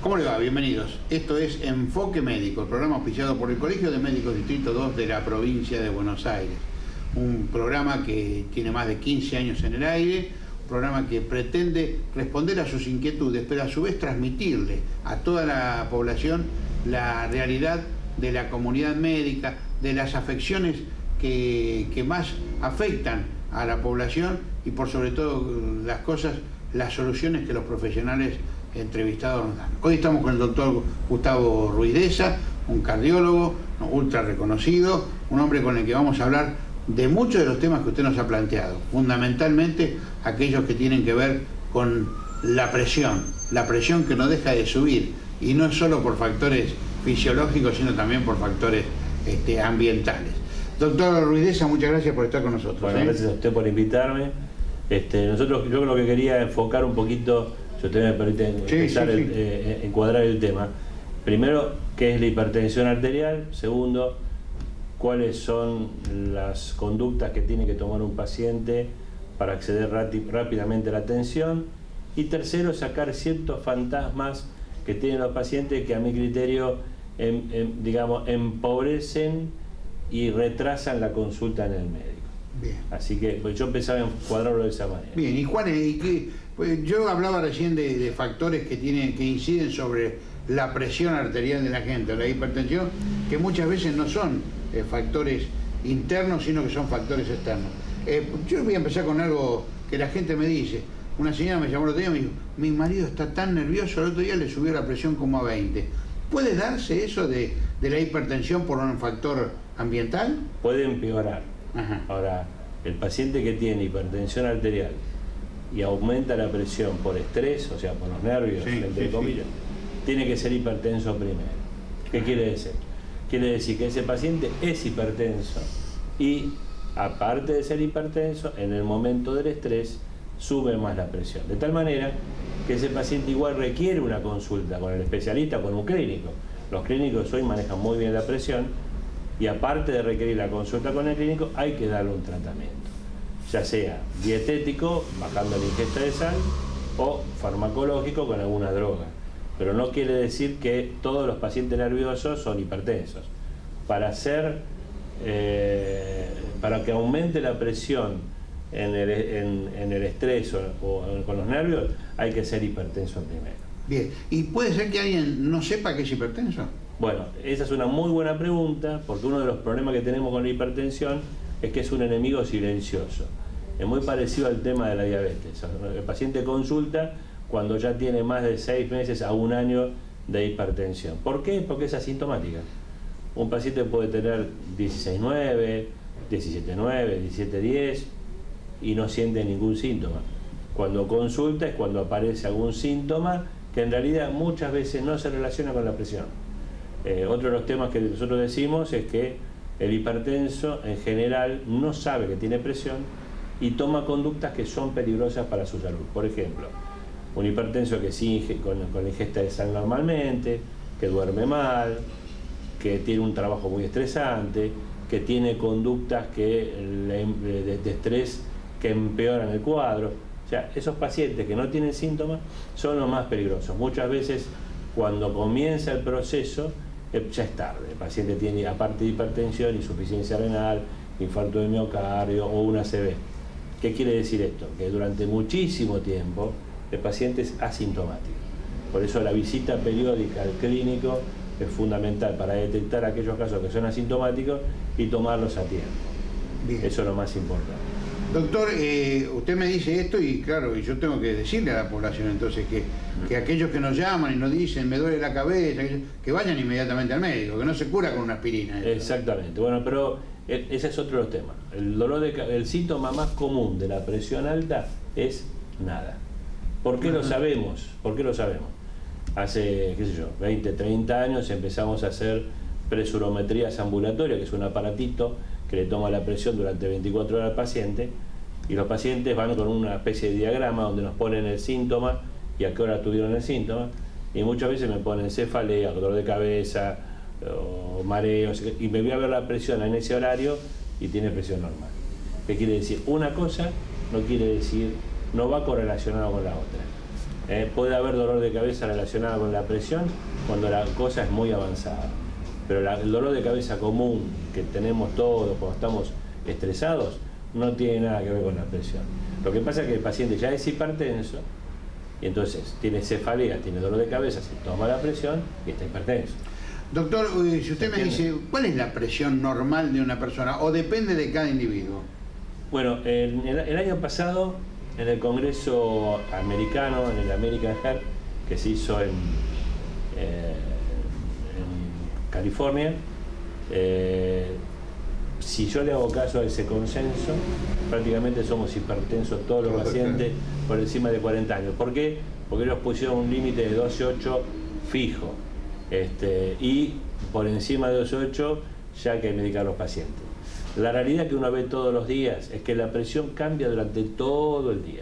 ¿Cómo le va? Bienvenidos. Esto es Enfoque Médico, el programa auspiciado por el Colegio de Médicos Distrito 2 de la provincia de Buenos Aires. Un programa que tiene más de 15 años en el aire, un programa que pretende responder a sus inquietudes, pero a su vez transmitirle a toda la población la realidad de la comunidad médica, de las afecciones que más afectan a la población y por sobre todo las cosas, las soluciones que los profesionales entrevistados nos dan. Hoy estamos con el doctor Gustavo Ruiz-Deza, un cardiólogo ultra reconocido, un hombre con el que vamos a hablar de muchos de los temas que usted nos ha planteado, fundamentalmente aquellos que tienen que ver con la presión que no deja de subir, y no es solo por factores fisiológicos, sino también por factores ambientales. Doctor Ruiz-Deza, muchas gracias por estar con nosotros. Bueno, gracias a usted por invitarme. Yo lo que quería enfocar un poquito, si usted me permite empezar encuadrar el tema. Primero, ¿qué es la hipertensión arterial? Segundo, ¿cuáles son las conductas que tiene que tomar un paciente para acceder rápidamente a la atención? Y tercero, sacar ciertos fantasmas que tienen los pacientes que a mi criterio empobrecen y retrasan la consulta en el médico. Bien. Así que pues yo empezaba a encuadrarlo de esa manera. Bien, y Juan, pues yo hablaba recién de factores que inciden sobre la presión arterial de la gente, o la hipertensión, que muchas veces no son factores internos, sino que son factores externos. Yo voy a empezar con algo que la gente me dice. Una señora me llamó el otro día y me dijo: mi marido está tan nervioso, el otro día le subió la presión como a 20. ¿Puede darse eso de la hipertensión por un factor ambiental? Puede empeorar. Ajá. Ahora, el paciente que tiene hipertensión arterial y aumenta la presión por estrés, o sea, por los nervios, entre comillas, tiene que ser hipertenso primero. ¿Qué quiere decir? Quiere decir que ese paciente es hipertenso y, aparte de ser hipertenso, en el momento del estrés sube más la presión. De tal manera que ese paciente igual requiere una consulta con el especialista, con un clínico. Los clínicos hoy manejan muy bien la presión y, aparte de requerir la consulta con el clínico, hay que darle un tratamiento, ya sea dietético, bajando la ingesta de sal, o farmacológico con alguna droga. Pero no quiere decir que todos los pacientes nerviosos son hipertensos. Para que aumente la presión en el estrés o con los nervios, hay que ser hipertenso primero. Bien, ¿y puede ser que alguien no sepa que es hipertenso? Bueno, esa es una muy buena pregunta, porque uno de los problemas que tenemos con la hipertensión es que es un enemigo silencioso. Es muy parecido al tema de la diabetes. El paciente consulta cuando ya tiene más de 6 meses a 1 año de hipertensión. ¿Por qué? Porque es asintomática. Un paciente puede tener 16,9, 17,9, 17,10 y no siente ningún síntoma. Cuando consulta es cuando aparece algún síntoma que en realidad muchas veces no se relaciona con la presión. Otro de los temas que nosotros decimos es que el hipertenso en general no sabe que tiene presión y toma conductas que son peligrosas para su salud. Por ejemplo, un hipertenso que sigue con la ingesta de sal normalmente, que duerme mal, que tiene un trabajo muy estresante, que tiene conductas de estrés que empeoran el cuadro. O sea, esos pacientes que no tienen síntomas son los más peligrosos. Muchas veces, cuando comienza el proceso, ya es tarde. El paciente tiene, aparte de hipertensión, insuficiencia renal, infarto de miocardio o una ACV. ¿Qué quiere decir esto? Que durante muchísimo tiempo el paciente es asintomático. Por eso la visita periódica al clínico es fundamental para detectar aquellos casos que son asintomáticos y tomarlos a tiempo. Bien. Eso es lo más importante. Doctor, usted me dice esto y claro, y yo tengo que decirle a la población entonces que aquellos que nos llaman y nos dicen me duele la cabeza, que vayan inmediatamente al médico, que no se cura con una aspirina. Exactamente. Bueno, pero ese es otro de los temas. El síntoma más común de la presión alta es nada. ¿Por qué lo sabemos? ¿Por qué lo sabemos? Hace, 20, 30 años empezamos a hacer presurometrías ambulatorias, que es un aparatito que le toma la presión durante 24 horas al paciente, y los pacientes van con una especie de diagrama donde nos ponen el síntoma y a qué hora tuvieron el síntoma, y muchas veces me ponen cefalea, dolor de cabeza o mareos, y me voy a ver la presión en ese horario y tiene presión normal. ¿Qué quiere decir? Una cosa no quiere decir, no va correlacionado con la otra. Puede haber dolor de cabeza relacionado con la presión cuando la cosa es muy avanzada. Pero el dolor de cabeza común que tenemos todos cuando estamos estresados no tiene nada que ver con la presión. Lo que pasa es que el paciente ya es hipertenso y entonces tiene cefalea, tiene dolor de cabeza, se toma la presión y está hipertenso. Doctor, si usted me dice, ¿cuál es la presión normal de una persona o depende de cada individuo? Bueno, el año pasado en el Congreso americano, en el American Heart, que se hizo en California, si yo le hago caso a ese consenso, prácticamente somos hipertensos todos los pacientes por encima de 40 años. ¿Por qué? Porque ellos pusieron un límite de 12,8 fijo, y por encima de 12,8 ya hay que medicar a los pacientes. La realidad que uno ve todos los días es que la presión cambia durante todo el día.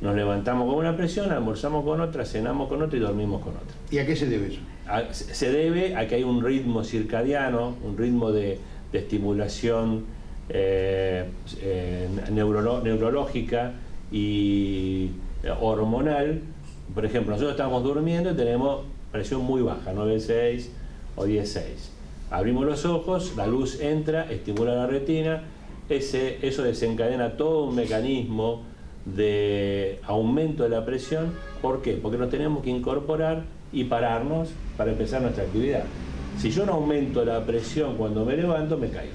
Nos levantamos con una presión, almorzamos con otra, cenamos con otra y dormimos con otra. ¿Y a qué se debe eso? Se debe a que hay un ritmo circadiano, un ritmo de estimulación neurológica y hormonal. Por ejemplo, nosotros estamos durmiendo y tenemos presión muy baja, 9,6 o 10,6. Abrimos los ojos, la luz entra, estimula la retina, eso desencadena todo un mecanismo de aumento de la presión. ¿Por qué? Porque nos tenemos que incorporar y pararnos para empezar nuestra actividad. Si yo no aumento la presión cuando me levanto, me caigo.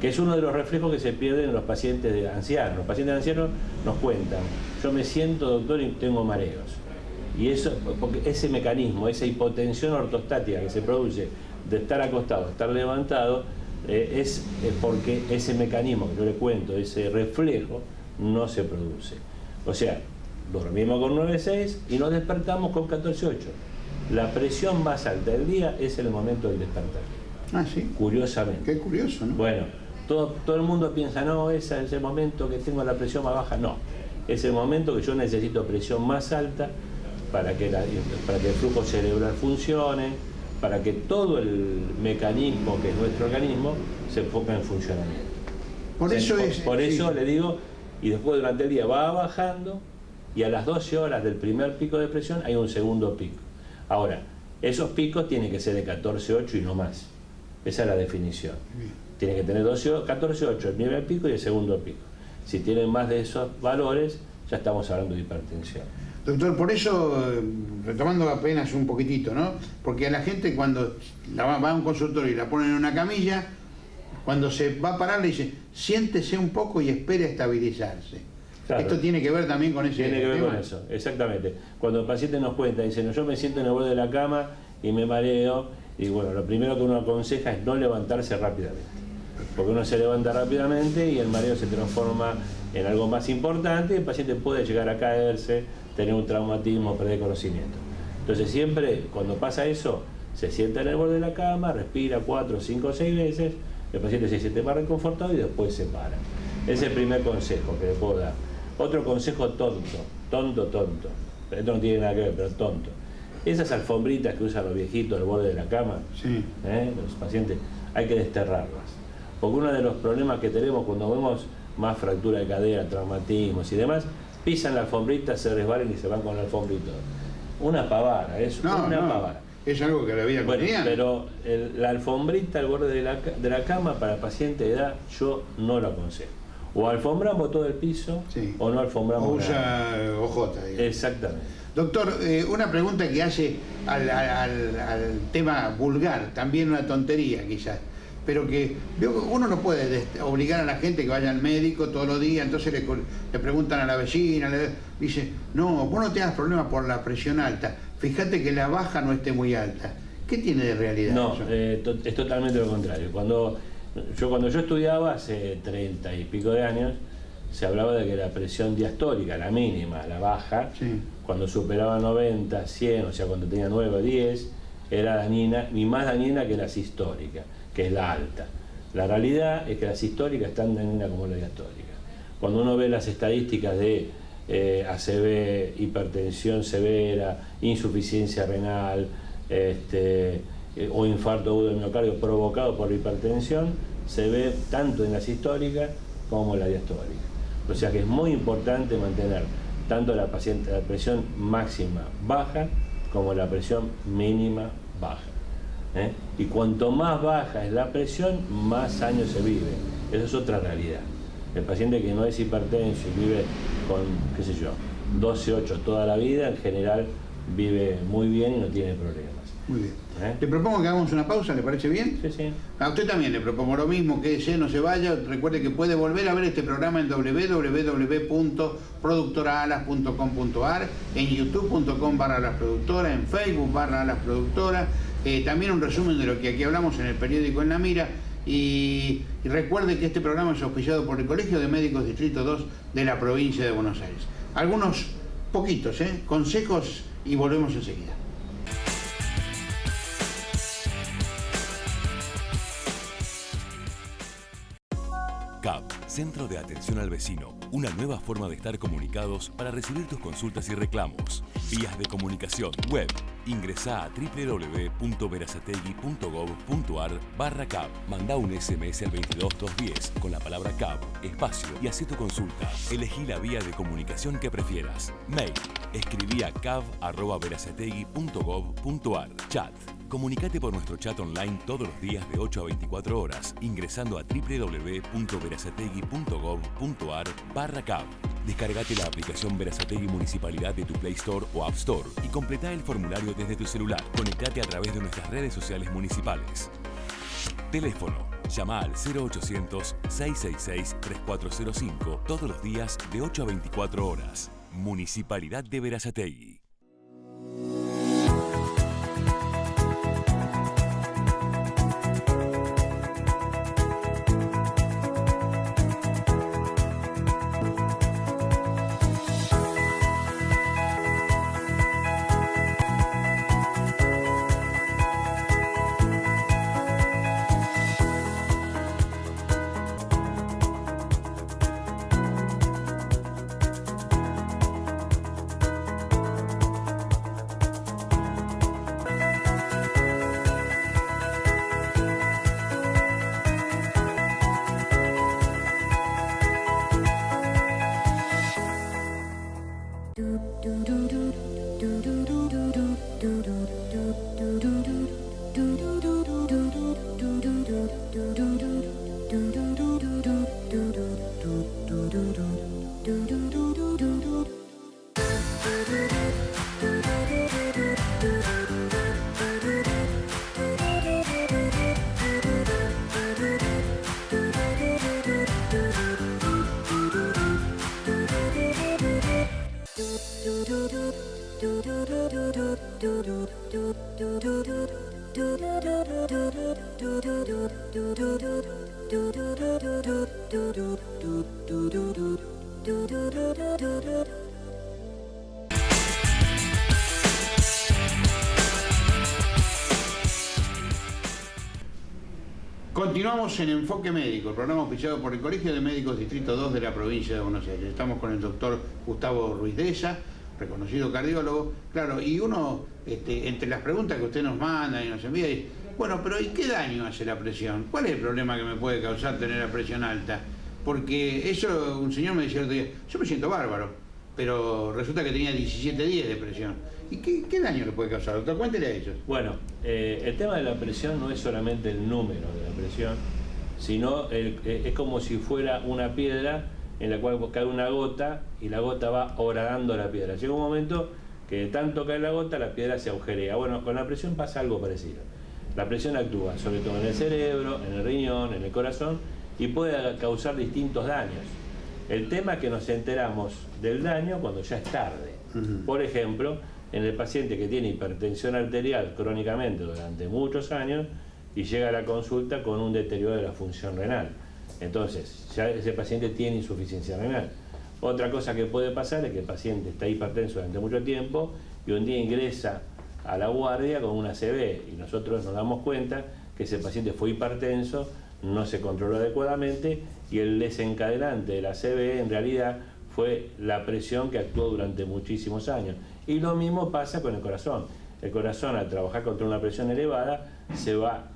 Que es uno de los reflejos que se pierden en los pacientes ancianos. Los pacientes ancianos nos cuentan, yo me siento, doctor, y tengo mareos. Y eso, porque ese mecanismo, esa hipotensión ortostática que se produce de estar acostado, estar levantado, es porque ese mecanismo que yo le cuento, ese reflejo, no se produce. O sea, dormimos con 9,6 y nos despertamos con 14,8. La presión más alta del día es el momento del despertar. Ah, sí. Curiosamente. Qué curioso, ¿no? Bueno, todo el mundo piensa, no, ese es el momento que tengo la presión más baja. No, es el momento que yo necesito presión más alta para que el flujo cerebral funcione, para que todo el mecanismo que es nuestro organismo se enfoque en funcionamiento. Por eso le digo, y después durante el día va bajando y a las 12 horas del primer pico de presión hay un segundo pico. Ahora, esos picos tienen que ser de 14,8 y no más. Esa es la definición. Tiene que tener 14,8 el primer pico y el segundo pico. Si tienen más de esos valores, ya estamos hablando de hipertensión. Doctor, por eso, retomando apenas un poquitito, ¿no? Porque a la gente cuando va a un consultorio y la ponen en una camilla, cuando se va a parar le dicen, siéntese un poco y espere a estabilizarse. Claro. Esto tiene que ver también con ese tema. Tiene que ver con eso, exactamente. Cuando el paciente nos cuenta, dice, no, yo me siento en el borde de la cama y me mareo, y bueno, lo primero que uno aconseja es no levantarse rápidamente. Porque uno se levanta rápidamente y el mareo se transforma en algo más importante y el paciente puede llegar a caerse, tener un traumatismo, perder conocimiento. Entonces siempre, cuando pasa eso, se sienta en el borde de la cama, respira 4, 5, 6 veces, el paciente se siente más reconfortado y después se para. Ese es el primer consejo que le puedo dar. Otro consejo tonto. Esto no tiene nada que ver, pero tonto. Esas alfombritas que usan los viejitos al borde de la cama, sí, los pacientes, hay que desterrarlas. Porque uno de los problemas que tenemos cuando vemos más fractura de cadera, traumatismos y demás, pisan la alfombrita, se resbalan y se van con la alfombrita. Una pavada, eso, pavada. Es algo que la vida cotidiana. Pero la alfombrita al borde de la cama para paciente de edad, yo no lo aconsejo. O alfombramos todo el piso, sí, o no alfombramos o usa nada. OJ, digamos. Exactamente. Doctor, una pregunta que hace al tema vulgar, también una tontería quizás, pero que uno no puede obligar a la gente que vaya al médico todos los días, entonces le preguntan a la vecina, dice, no, vos no te hagas problemas por la presión alta, fíjate que la baja no esté muy alta. ¿Qué tiene de realidad no, eso? Es totalmente lo contrario. Cuando yo estudiaba hace 30 y pico de años, se hablaba de que la presión diastólica, la mínima, la baja, sí, cuando superaba 90, 100, o sea, cuando tenía 9 o 10, era dañina, y más dañina que la sistólica, que es la alta. La realidad es que la sistólica es tan dañina como la diastólica. Cuando uno ve las estadísticas de ACV, hipertensión severa, insuficiencia renal, o infarto agudo del miocardio provocado por la hipertensión, se ve tanto en la sistólica como en la diastólica. O sea que es muy importante mantener tanto la presión máxima baja como la presión mínima baja. Y cuanto más baja es la presión, más años se vive. Eso es otra realidad. El paciente que no es hipertenso y vive con, qué sé yo, 12,8 toda la vida, en general vive muy bien y no tiene problemas. Muy bien. Le propongo que hagamos una pausa, ¿le parece bien? Sí, sí. A usted también le propongo lo mismo, quédese, no se vaya. Recuerde que puede volver a ver este programa en www.productoraalas.com.ar, en youtube.com/alasproductora, en Facebook /alasproductora. También un resumen de lo que aquí hablamos en el periódico En la Mira. Y recuerde que este programa es auspiciado por el Colegio de Médicos Distrito 2 de la provincia de Buenos Aires. Algunos poquitos consejos y volvemos enseguida. CAP, Centro de Atención al Vecino, una nueva forma de estar comunicados para recibir tus consultas y reclamos. Vías de comunicación, web. Ingresá a www.verazategui.gov.ar/CAP. Mandá un SMS al 22210 con la palabra CAP, espacio y hacé tu consulta. Elegí la vía de comunicación que prefieras. Mail. Escribí a cav@verazategui.gov.ar. Chat. Comunicate por nuestro chat online todos los días de 8 a 24 horas ingresando a www.verazategui.gov.ar/CAP. Descargate la aplicación Verazategui Municipalidad de tu Play Store o App Store y completá el formulario desde tu celular. Conectate a través de nuestras redes sociales municipales. Teléfono. Llama al 0800-666-3405 todos los días de 8 a 24 horas. Municipalidad de Verazategui. Continuamos en Enfoque Médico, el programa auspiciado por el Colegio de Médicos Distrito 2 de la provincia de Buenos Aires. Estamos con el doctor Gustavo Ruiz Deza, reconocido cardiólogo. Claro, y uno, entre las preguntas que usted nos manda y nos envía, dice, bueno, pero ¿y qué daño hace la presión? ¿Cuál es el problema que me puede causar tener la presión alta? Porque eso, un señor me decía el otro día, yo me siento bárbaro, pero resulta que tenía 17,10 de presión. ¿Y qué daño le puede causar, doctor? Cuéntele a ellos. Bueno, el tema de la presión no es solamente el número de la presión, sino es como si fuera una piedra en la cual cae una gota y la gota va horadando la piedra. Llega un momento que de tanto cae la gota, la piedra se agujerea. Bueno, con la presión pasa algo parecido. La presión actúa sobre todo en el cerebro, en el riñón, en el corazón y puede causar distintos daños. El tema es que nos enteramos del daño cuando ya es tarde. Por ejemplo, en el paciente que tiene hipertensión arterial crónicamente durante muchos años y llega a la consulta con un deterioro de la función renal. Entonces, ya ese paciente tiene insuficiencia renal. Otra cosa que puede pasar es que el paciente está hipertenso durante mucho tiempo y un día ingresa a la guardia con una ACV y nosotros nos damos cuenta que ese paciente fue hipertenso, no se controló adecuadamente y el desencadenante de la ACV en realidad fue la presión que actuó durante muchísimos años. Y lo mismo pasa con el corazón. El corazón, al trabajar contra una presión elevada, se va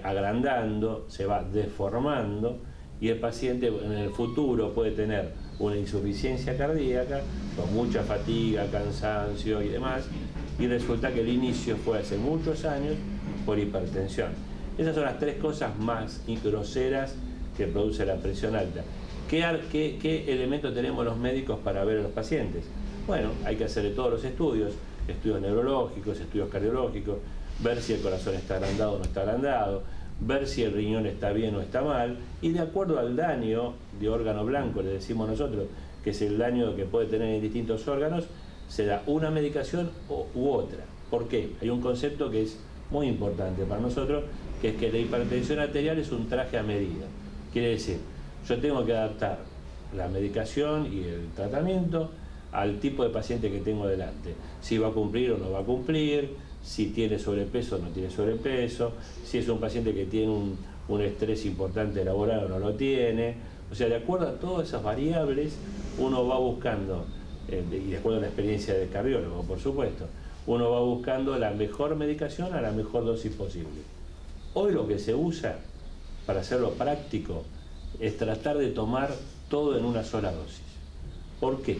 agrandando, se va deformando y el paciente en el futuro puede tener una insuficiencia cardíaca con mucha fatiga, cansancio y demás, y resulta que el inicio fue hace muchos años por hipertensión. Esas son las tres cosas más groseras que produce la presión alta. ¿Qué elementos tenemos los médicos para ver a los pacientes? Bueno, hay que hacerle todos los estudios neurológicos, estudios cardiológicos, ver si el corazón está agrandado o no está agrandado, ver si el riñón está bien o está mal, y de acuerdo al daño de órgano blanco, le decimos nosotros, que es el daño que puede tener en distintos órganos, se da una medicación u otra. ¿Por qué? Hay un concepto que es muy importante para nosotros, que es que la hipertensión arterial es un traje a medida. Quiere decir, yo tengo que adaptar la medicación y el tratamiento al tipo de paciente que tengo delante. Si va a cumplir o no va a cumplir, si tiene sobrepeso o no tiene sobrepeso, si es un paciente que tiene un estrés importante laboral o no lo tiene. O sea, de acuerdo a todas esas variables, uno va buscando, y de acuerdo a la experiencia del cardiólogo, por supuesto, uno va buscando la mejor medicación a la mejor dosis posible. Hoy lo que se usa, para hacerlo práctico, es tratar de tomar todo en una sola dosis. ¿Por qué?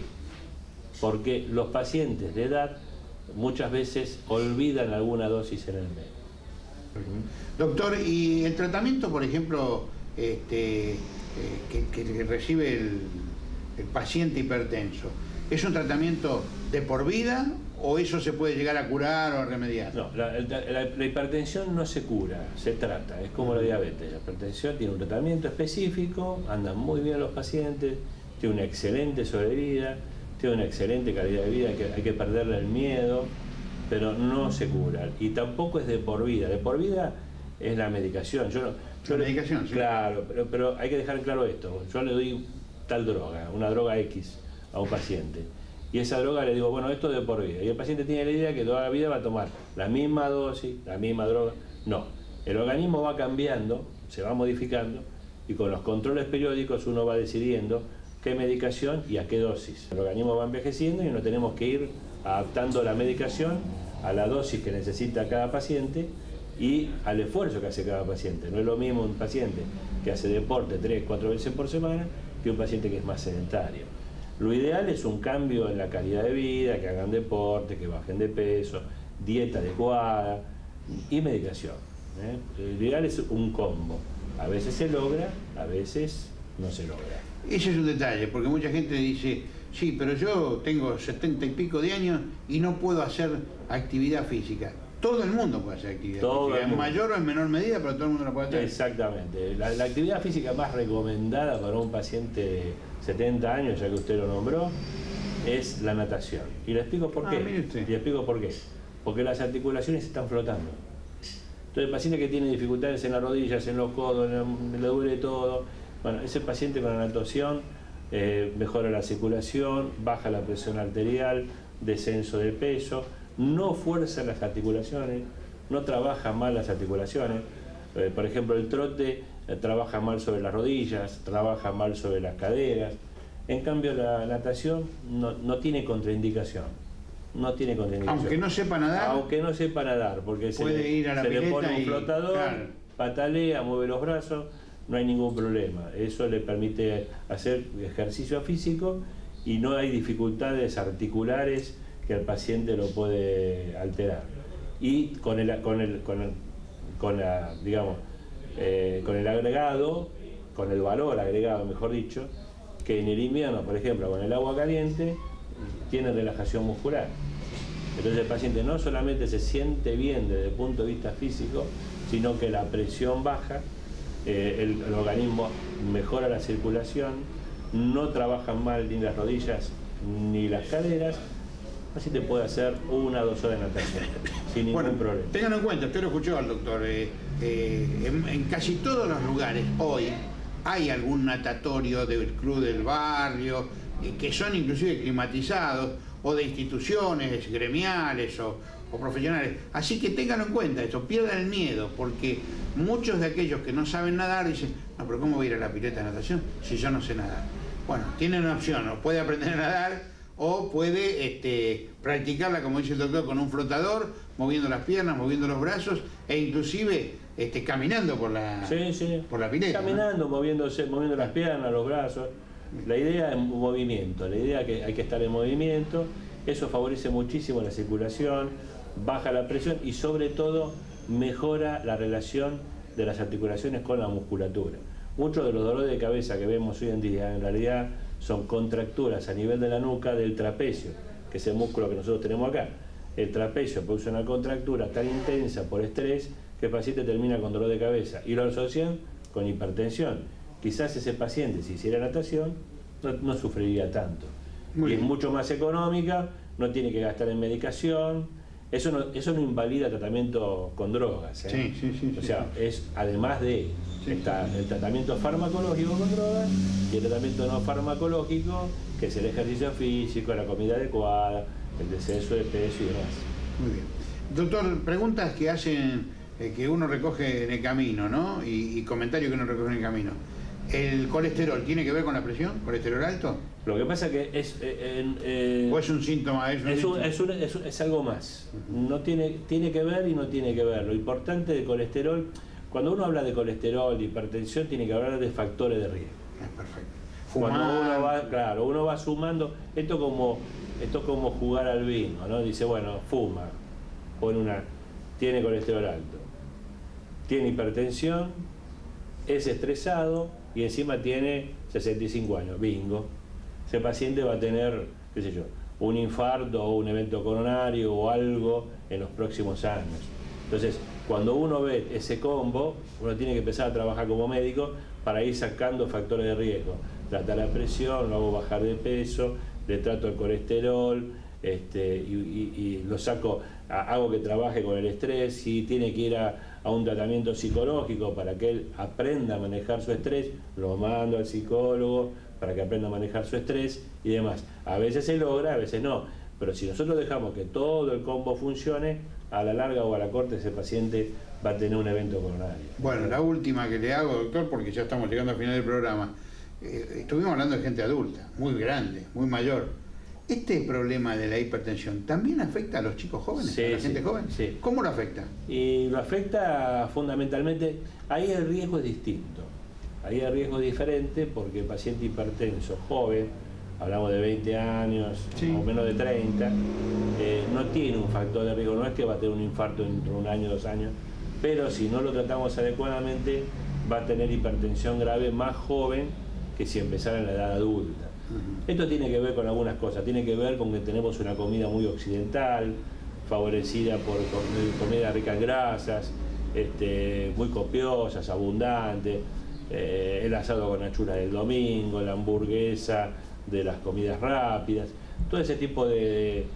Porque los pacientes de edad muchas veces olvidan alguna dosis en el medio. Doctor, ¿y el tratamiento, por ejemplo, que recibe el paciente hipertenso, es un tratamiento de por vida o eso se puede llegar a curar o a remediar? No, la hipertensión no se cura, se trata, es como la diabetes. La hipertensión tiene un tratamiento específico, andan muy bien los pacientes, tiene una excelente sobrevida, tiene una excelente calidad de vida, hay que perderle el miedo, pero no se cura. Y tampoco es de por vida. De por vida es la medicación. La medicación, sí. Claro, pero hay que dejar claro esto. Yo le doy tal droga, una droga X, a un paciente. Y esa droga le digo, bueno, esto es de por vida. Y el paciente tiene la idea que toda la vida va a tomar la misma dosis, la misma droga. No, el organismo va cambiando, se va modificando, y con los controles periódicos uno va decidiendo qué medicación y a qué dosis. El organismo va envejeciendo y no tenemos que ir adaptando la medicación a la dosis que necesita cada paciente y al esfuerzo que hace cada paciente. No es lo mismo un paciente que hace deporte 3-4 veces por semana que un paciente que es más sedentario. Lo ideal es un cambio en la calidad de vida, que hagan deporte, que bajen de peso, dieta adecuada y medicación. Lo ideal es un combo. A veces se logra, a veces no se logra. Ese es un detalle, porque mucha gente dice, sí, pero yo tengo 70 y pico de años y no puedo hacer actividad física. Todo el mundo puede hacer actividad física, en mayor o en menor medida, pero todo el mundo lo puede hacer. Exactamente. La actividad física más recomendada para un paciente de 70 años, ya que usted lo nombró, es la natación. Y le explico por qué. Y le explico por qué. Porque las articulaciones están flotando. Entonces el paciente que tiene dificultades en las rodillas, en los codos, le duele todo, bueno, ese paciente con la natación mejora la circulación, baja la presión arterial, descenso de peso, no fuerza las articulaciones, no trabaja mal las articulaciones. Por ejemplo, el trote trabaja mal sobre las rodillas, trabaja mal sobre las caderas. En cambio, la natación no tiene contraindicación. No tiene contraindicación. Aunque no sepa nadar. Aunque no sepa nadar, porque se le pone un flotador, claro, patalea, mueve los brazos, no hay ningún problema. Eso le permite hacer ejercicio físico y no hay dificultades articulares que el paciente lo puede alterar. Y con el agregado, con el valor agregado, mejor dicho, que en el invierno, por ejemplo, con el agua caliente, tiene relajación muscular. Entonces el paciente no solamente se siente bien desde el punto de vista físico, sino que la presión baja, el organismo mejora la circulación, no trabajan mal ni las rodillas ni las caderas. Así te puede hacer 1 o 2 horas de natación sin ningún problema. Tengan en cuenta, usted lo escuchó al doctor, en casi todos los lugares hoy hay algún natatorio del club del barrio, que son inclusive climatizados, o de instituciones gremiales o profesionales. Así que ténganlo en cuenta esto, pierdan el miedo, porque muchos de aquellos que no saben nadar dicen, no, pero ¿cómo voy a ir a la pileta de natación si yo no sé nadar? Bueno, tienen una opción, o puede aprender a nadar o puede practicarla, como dice el doctor, con un flotador, moviendo las piernas, moviendo los brazos, e inclusive caminando por la, por la pileta. Caminando, ¿no? moviendo las piernas, los brazos. La idea es movimiento, la idea es que hay que estar en movimiento. Eso favorece muchísimo la circulación, baja la presión y sobre todo mejora la relación de las articulaciones con la musculatura. Muchos de los dolores de cabeza que vemos hoy en día en realidad son contracturas a nivel de la nuca del trapecio, que es el músculo que nosotros tenemos acá. El trapecio produce una contractura tan intensa por estrés que el paciente termina con dolor de cabeza y lo asocian con hipertensión. Quizás ese paciente, si hiciera natación, no sufriría tanto. Y es mucho más económica, no tiene que gastar en medicación. Eso no invalida tratamiento con drogas. O sea, es además de el tratamiento farmacológico con drogas y el tratamiento no farmacológico, que es el ejercicio físico, la comida adecuada, el descenso de peso y demás. Muy bien. Doctor, preguntas que hacen, que uno recoge en el camino, ¿no? Y comentarios que uno recoge en el camino. ¿El colesterol tiene que ver con la presión? ¿Colesterol alto? Lo que pasa que es... ¿O es un síntoma? Es algo más. No tiene que ver y no tiene que ver. Lo importante del colesterol, cuando uno habla de colesterol, de hipertensión, tiene que hablar de factores de riesgo. Perfecto. Cuando uno va sumando, esto como jugar al vino, ¿no? Dice, bueno, fuma, tiene colesterol alto, tiene hipertensión, es estresado y encima tiene 65 años, bingo. Ese paciente va a tener, qué sé yo, un infarto o un evento coronario o algo en los próximos años. Entonces, cuando uno ve ese combo, uno tiene que empezar a trabajar como médico para ir sacando factores de riesgo. Trata la presión, lo hago bajar de peso, le trato el colesterol, y lo saco, hago que trabaje con el estrés. Si tiene que ir a un tratamiento psicológico para que él aprenda a manejar su estrés, lo mando al psicólogo para que aprenda a manejar su estrés y demás. A veces se logra, a veces no, pero si nosotros dejamos que todo el combo funcione, a la larga o a la corta ese paciente va a tener un evento coronario. Bueno, la última que le hago, doctor, porque ya estamos llegando al final del programa. Estuvimos hablando de gente adulta, muy grande, muy mayor. ¿Este problema de la hipertensión también afecta a los chicos jóvenes, a la gente joven? Sí. ¿Cómo lo afecta? Y lo afecta fundamentalmente, ahí el riesgo es distinto, ahí el riesgo es diferente porque el paciente hipertenso joven, hablamos de 20 años o menos de 30, no tiene un factor de riesgo, no es que va a tener un infarto dentro de un año, 2 años, pero si no lo tratamos adecuadamente va a tener hipertensión grave más joven que si empezara en la edad adulta. Esto tiene que ver con algunas cosas, tiene que ver con que tenemos una comida muy occidental, favorecida por comida rica en grasas, muy copiosas, abundantes, el asado con achuras del domingo, la hamburguesa de las comidas rápidas, todo ese tipo de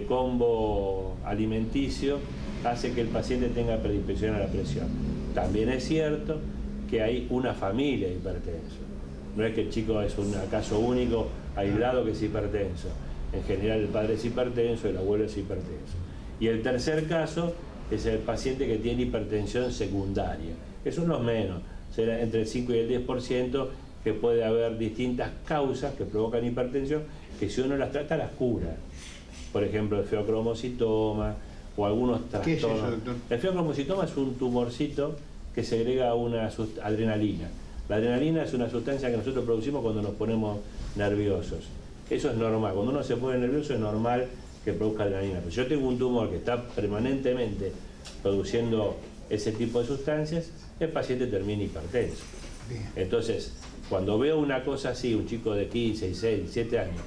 combo alimenticio hace que el paciente tenga predisposición a la presión. También es cierto que hay una familia hipertensa. No es que el chico es un caso único, aislado, que es hipertenso. En general el padre es hipertenso, el abuelo es hipertenso. Y el tercer caso es el paciente que tiene hipertensión secundaria. Es unos menos, será entre el 5 y el 10%, que puede haber distintas causas que provocan hipertensión, que si uno las trata las cura. Por ejemplo, el feocromocitoma o algunos trastornos. ¿Qué es eso, doctor? El feocromocitoma es un tumorcito que segrega una adrenalina. La adrenalina es una sustancia que nosotros producimos cuando nos ponemos nerviosos. Eso es normal. Cuando uno se pone nervioso es normal que produzca adrenalina. Pero si yo tengo un tumor que está permanentemente produciendo ese tipo de sustancias, el paciente termina hipertenso. Bien. Entonces, cuando veo una cosa así, un chico de 15, 16, 17 años,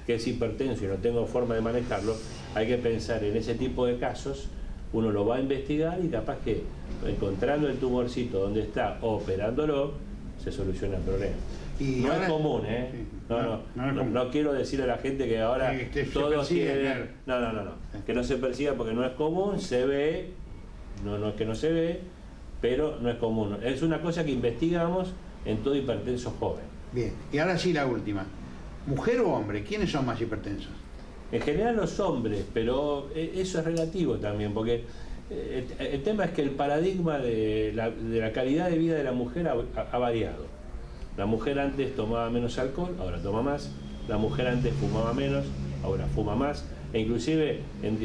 que es hipertenso y no tengo forma de manejarlo, hay que pensar en ese tipo de casos. Uno lo va a investigar y capaz que encontrando el tumorcito donde está, operándolo, se soluciona el problema. No es común, ¿eh? No quiero decirle a la gente que ahora todos tienen... No. Que no se persiga porque no es común, se ve, no es que no se ve, pero no es común. Es una cosa que investigamos en todo hipertenso joven. Bien, y ahora sí la última. ¿Mujer o hombre? ¿Quiénes son más hipertensos? En general los hombres, pero eso es relativo también, porque el tema es que el paradigma de la calidad de vida de la mujer ha variado. La mujer antes tomaba menos alcohol, ahora toma más. La mujer antes fumaba menos, ahora fuma más. e inclusive en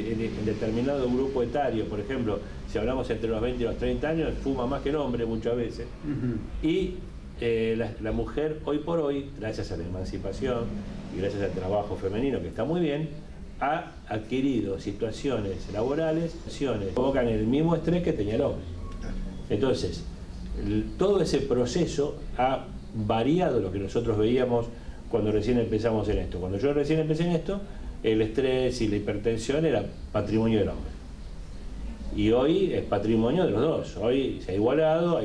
determinado grupo etario, por ejemplo, si hablamos entre los 20 y los 30 años, fuma más que el hombre muchas veces. Y la mujer hoy por hoy, gracias a la emancipación y gracias al trabajo femenino, que está muy bien, ha adquirido situaciones laborales, que provocan el mismo estrés que tenía el hombre. Entonces, todo ese proceso ha variado lo que nosotros veíamos cuando recién empezamos en esto. Cuando yo recién empecé en esto, el estrés y la hipertensión era patrimonio del hombre. Y hoy es patrimonio de los dos. Hoy se ha igualado,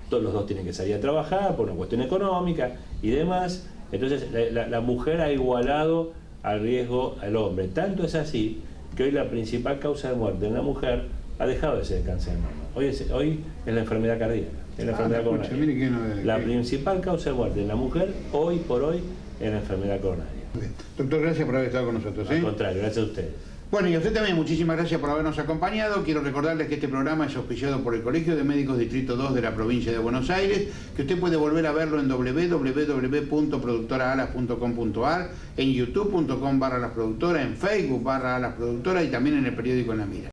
todos los dos tienen que salir a trabajar por una cuestión económica y demás. Entonces la mujer ha igualado al riesgo al hombre. Tanto es así que hoy la principal causa de muerte en la mujer ha dejado de ser el cáncer de mama. Hoy es la enfermedad cardíaca, es la enfermedad coronaria. La principal causa de muerte en la mujer hoy por hoy es la enfermedad coronaria. Doctor, gracias por haber estado con nosotros. Al contrario, gracias a ustedes. Bueno, y a usted también muchísimas gracias por habernos acompañado. Quiero recordarles que este programa es auspiciado por el Colegio de Médicos Distrito 2 de la provincia de Buenos Aires, que usted puede volver a verlo en www.productoraalas.com.ar, en youtube.com/alasproductora, en Facebook /alasproductora y también en el periódico En la Mira.